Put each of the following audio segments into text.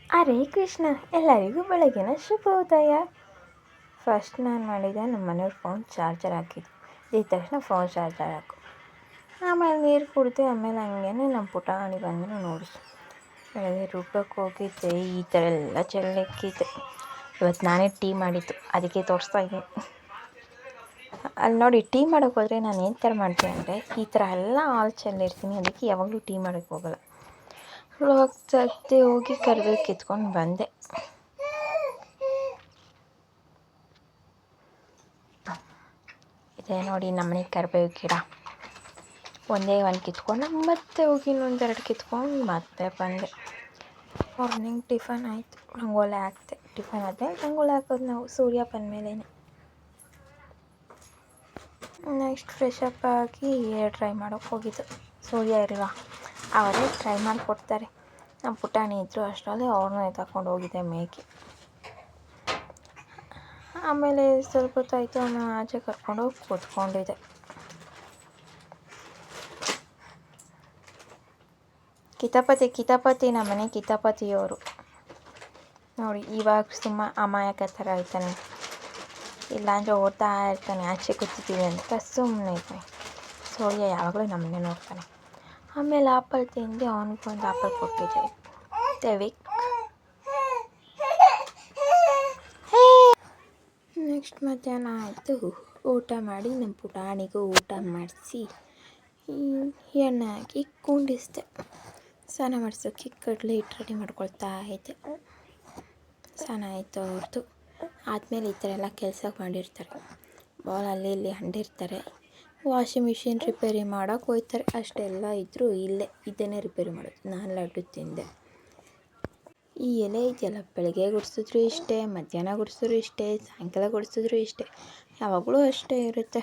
ಹರೇ ಕೃಷ್ಣ, ಎಲ್ಲರಿಗೂ ಬೆಳಗಿನ ಶುಭೋದಯ. ಫಸ್ಟ್ ನಾನು ಮಾಡಿದೆ, ನಮ್ಮ ಮನೆಯವ್ರ ಫೋನ್ ಚಾರ್ಜರ್ ಹಾಕಿದ್ದು. ಇದ್ದ ತಕ್ಷಣ ಫೋನ್ ಚಾರ್ಜರ್ ಹಾಕು, ಆಮೇಲೆ ನೀರು ಕುಡಿದೆ. ಆಮೇಲೆ ಹಂಗೇ ನಮ್ಮ ಪುಟಾಣಿ ಬಂದರು ನೋಡಿ. ಬೆಳಗ್ಗೆ ರುಬ್ಬಕ್ಕೆ ಹೋಗಿದ್ದೆ, ಈ ಥರ ಎಲ್ಲ ಚೆಲ್ಲಕ್ಕಿದ್ದೆ. ಇವತ್ತು ನಾನೇ ಟೀ ಮಾಡಿದ್ದು, ಅದಕ್ಕೆ ತೋರಿಸ್ತಾ ಇದ್ದೀನಿ. ಅಲ್ಲಿ ನೋಡಿ, ಟೀ ಮಾಡೋಕ್ಕೆ ಹೋದರೆ ನಾನು ಏನು ಥರ ಮಾಡ್ತೀನಿ ಅಂದರೆ, ಈ ಥರ ಎಲ್ಲ ಹಾಲು ಚೆಲ್ಲಿರ್ತೀನಿ. ಅದಕ್ಕೆ ಯಾವಾಗಲೂ ಟೀ ಮಾಡೋಕ್ಕೆ ಹೋಗಲ್ಲ. ಹೋಗಿ ಕರಿಬೇವು ಕಿತ್ಕೊಂಡು ಬಂದೆ. ಇದೆ ನೋಡಿ ನಮ್ಮನೆ ಕರಿಬೇವು ಗಿಡ. ಒಂದೇ ಒಂದು ಕಿತ್ಕೊಂಡು ಮತ್ತೆ ಹೋಗಿ ಇನ್ನೊಂದೆರಡು ಕಿತ್ಕೊಂಡು ಮತ್ತೆ ಬಂದೆ. ಮಾರ್ನಿಂಗ್ ಟಿಫನ್ ಆಯಿತು, ರಂಗೋಲಿ ಹಾಕ್ತೆ. ಟಿಫನ್ ಆದಮೇಲೆ ರಂಗೋಲಿ ಹಾಕೋದು ನಾವು ಸೂರ್ಯ ಬಂದಮೇಲೆ. ನೆಕ್ಸ್ಟ್ ಫ್ರೆಶ್ ಅಪ್ ಆಗಿ ಹೇರ್ ಡ್ರೈ ಮಾಡೋಕ್ಕೆ ಹೋಗಿದ್ದು. ಸೂರ್ಯ ಇರಲ್ವಾ, ಅವರೇ ಟ್ರೈ ಮಾಡಿಕೊಡ್ತಾರೆ. ನಮ್ಮ ಪುಟಾಣಿ ಇದ್ದರು, ಅಷ್ಟರಲ್ಲಿ ಅವ್ರನ್ನೂ ಎತ್ತಾಕೊಂಡು ಹೋಗಿದ್ದೆ ಮೇಯ್ಕೆ. ಆಮೇಲೆ ಸ್ವಲ್ಪ ಹೊತ್ತಾಯಿತು, ಆಮೇಲೆ ಆಚೆ ಕರ್ಕೊಂಡೋಗಿ ಕೂತ್ಕೊಂಡಿದ್ದೆ. ಕಿತಾಪತಿ ನಮ್ಮನೆ ಕಿತಾಪತಿಯವರು ನೋಡಿ. ಇವಾಗ ಅಮಾಯಕ ಥರ ಆಯ್ತಾನೆ, ಇಲ್ಲಾಂದರೆ ಓಡ್ತಾ ಇರ್ತಾನೆ ಆಚೆ ಕೂತಿದ್ದೀವಿ ಅಂತ. ಸುಮ್ಮನೆ ಇರ್ತಾನೆ. ಸೂರ್ಯ ಯಾವಾಗಲೂ ನಮ್ಮನ್ನೇ ನೋಡ್ತಾನೆ. ಆಮೇಲೆ ಆಪಲ್ ತಿಂದು ಅವನಿಗೊಂದು ಆಪಲ್ ಕೊಟ್ಟಿದ್ದೆ. ನೆಕ್ಸ್ಟ್ ಮಧ್ಯಾಹ್ನ ಆಯಿತು, ಊಟ ಮಾಡಿ ನಮ್ಮ ಪುಟಾಣಿಗೂ ಊಟ ಮಾಡಿಸಿ ಎಣ್ಣೆ ಹಾಕಿ ಕುಂಡಿಸ್ದೆ. ಸ್ನಾನ ಮಾಡಿಸೋಕ್ಕೆ ಕಡಲೆ ಹಿಟ್ಟು ರೆಡಿ ಮಾಡ್ಕೊಳ್ತಾ ಇದ್ದೆ. ಸ್ನಾನ ಆಯಿತು ಅವ್ರದ್ದು. ಆದಮೇಲೆ ಈ ಥರ ಎಲ್ಲ ಕೆಲಸ ಮಾಡಿರ್ತಾರೆ. ಬಾಲ್ ಅಲ್ಲಿ ಇಲ್ಲಿ ಹಂಡಿರ್ತಾರೆ. ವಾಷಿಂಗ್ ಮಿಷಿನ್ ರಿಪೇರಿ ಮಾಡೋಕೆ ಹೋಗ್ತಾರೆ. ಅಷ್ಟೆಲ್ಲ ಇದ್ದರೂ ಇದನ್ನೇ ರಿಪೇರಿ ಮಾಡೋದು. ನಾನು ಲಡ್ಡು ತಿಂದೆ. ಈ ಎಲೆ ಇದೆಯಲ್ಲ, ಬೆಳಗ್ಗೆ ಗುಡಿಸಿದ್ರು ಇಷ್ಟೇ, ಮಧ್ಯಾಹ್ನ ಗುಡಿಸಿದ್ರು ಇಷ್ಟೇ, ಸಾಯಂಕಾಲ ಗುಡಿಸಿದ್ರು ಇಷ್ಟೇ, ಯಾವಾಗಲೂ ಅಷ್ಟೇ ಇರುತ್ತೆ.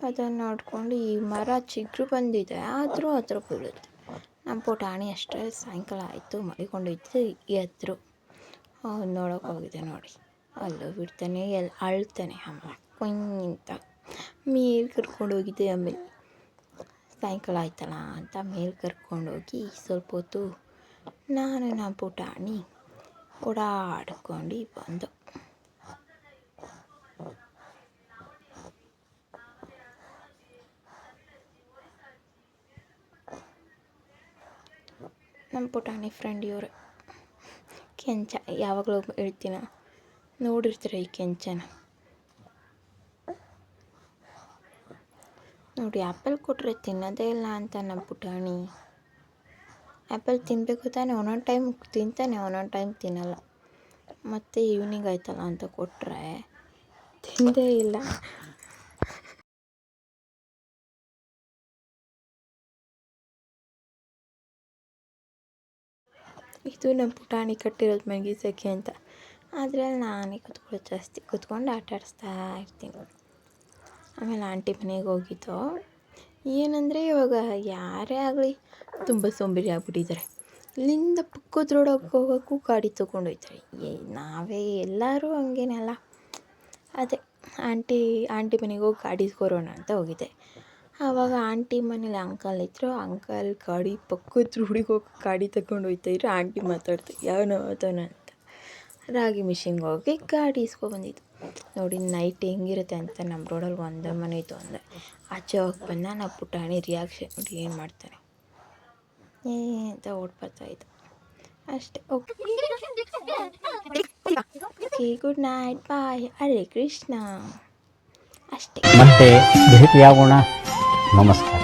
ಅದನ್ನು ನೋಡಿಕೊಂಡು ಈ ಮರ ಚಿಗುರು ಬಂದಿದೆ, ಆದರೂ ಹತ್ರ ಬೀಳುತ್ತೆ. ನಮ್ಮ ಪುಟಾಣಿ ಅಷ್ಟೇ. ಸಾಯಂಕಾಲ ಆಯಿತು, ಮಲಿಕೊಂಡಿದ್ದು ಎದ್ರು. ಅವ್ನು ನೋಡೋಕೆ ಹೋಗಿದೆ ನೋಡಿ, ಅಲ್ಲೂ ಬಿಡ್ತಾನೆ, ಅಳ್ತಾನೆ. ಅಮ್ಮ ಕುಂತ ಮೇಲೆ ಕರ್ಕೊಂಡೋಗಿದ್ದೆ. ಆಮೇಲೆ ಸಾಯಂಕಾಲ ಆಯ್ತಲ್ಲ ಅಂತ ಮೇಲೆ ಕರ್ಕೊಂಡೋಗಿ ಸ್ವಲ್ಪ ಹೊತ್ತು ನಾನು ನಮ್ಮ ಪುಟಾಣಿ ಓಡಾಡ್ಕೊಂಡು ಬಂದು. ನಮ್ಮ ಪುಟಾಣಿ ಫ್ರೆಂಡ್ ಇವರು ಕೆಂಚ. ಯಾವಾಗಲೂ ಹೇಳ್ತೀನ, ನೋಡಿರ್ತೀರ ಈ ಕೆಂಚನ ನೋಡಿ. ಆ್ಯಪಲ್ ಕೊಟ್ಟರೆ ತಿನ್ನೋದೇ ಇಲ್ಲ ಅಂತ ನಮ್ಮ ಪುಟಾಣಿ. ಆ್ಯಪಲ್ ತಿನ್ನಬೇಕು ತಾನೆ, ಒಂದೊಂದು ಟೈಮ್ ತಿಂತಾನೆ, ಒಂದೊಂದು ಟೈಮ್ ತಿನ್ನಲ್ಲ. ಮತ್ತು ಈವ್ನಿಂಗ್ ಆಯ್ತಲ್ಲ ಅಂತ ಕೊಟ್ಟರೆ ತಿಂದೇ ಇಲ್ಲ. ಇದು ನಮ್ಮ ಪುಟಾಣಿ ಕಟ್ಟಿರೋದು ಮಲಗಿಸೋಕ್ಕೆ ಅಂತ. ಆದರೆ ನಾನೇ ಕೂತ್ಕೊಳ್ಳೋದು ಜಾಸ್ತಿ, ಕೂತ್ಕೊಂಡು ಆಟ ಆಡಿಸ್ತಾ ಇರ್ತೀನಿ. ಆಮೇಲೆ ಆಂಟಿ ಮನೆಗೆ ಹೋಗಿದ್ದು. ಏನಂದರೆ ಇವಾಗ ಯಾರೇ ಆಗಲಿ ತುಂಬ ಸೋಂಬೇರಿ ಆಗ್ಬಿಟ್ಟಿದ್ದಾರೆ. ಇಲ್ಲಿಂದ ಪಕ್ಕದ ರೋಡಕ್ಕೆ ಹೋಗೋಕ್ಕೂ ಗಾಡಿ ತೊಗೊಂಡು ಹೋಗ್ತಾರೆ. ನಾವೇ ಎಲ್ಲರೂ ಹಂಗೇನಲ್ಲ. ಅದೇ ಆಂಟಿ ಮನೆಗೆ ಹೋಗಿ ಗಾಡಿ ಇಸ್ಕೊರೋಣ ಅಂತ ಹೋಗಿದ್ದೆ. ಆವಾಗ ಆಂಟಿ ಮನೇಲಿ ಅಂಕಲ್ ಇದ್ದರು. ಅಂಕಲ್ ಗಾಡಿ ಪಕ್ಕದ ರೋಡಿಗೆ ಹೋಗಿ ಗಾಡಿ ತಗೊಂಡು ಹೋಗ್ತಾಯಿದ್ರು. ಆಂಟಿ ಮಾತಾಡ್ತಾರೆ, ಯಾವನೋ ಅದನ ಅಂತ. ರಾಗಿ ಮಿಷಿನ್ಗೆ ಹೋಗಿ ಗಾಡಿ ಇಸ್ಕೊಬಂದಿದ್ದು ನೋಡಿ. ನೈಟ್ ಹೆಂಗಿರುತ್ತೆ ಅಂತ ನಮ್ಮ ರೋಡಲ್ಲಿ ಒಂದೇ ಮನೆ ಇತ್ತು ಅಂದರೆ ಆಚೆ ಹೋಗಿ ಬಂದ ನಾವು ಪುಟಾಣಿ ರಿಯಾಕ್ಷನ್ ನೋಡಿ ಏನು ಮಾಡ್ತಾನೆ ಅಂತ ಓಡ್ಬರ್ತಾಯಿದ್ದು ಅಷ್ಟೇ. ಓಕೆ, ಗುಡ್ ನೈಟ್, ಬಾಯ್, ಹರೇ ಕೃಷ್ಣ. ಅಷ್ಟೇ, ಮತ್ತೆ ಭೇಟಿಯಾಗೋಣ. ನಮಸ್ಕಾರ.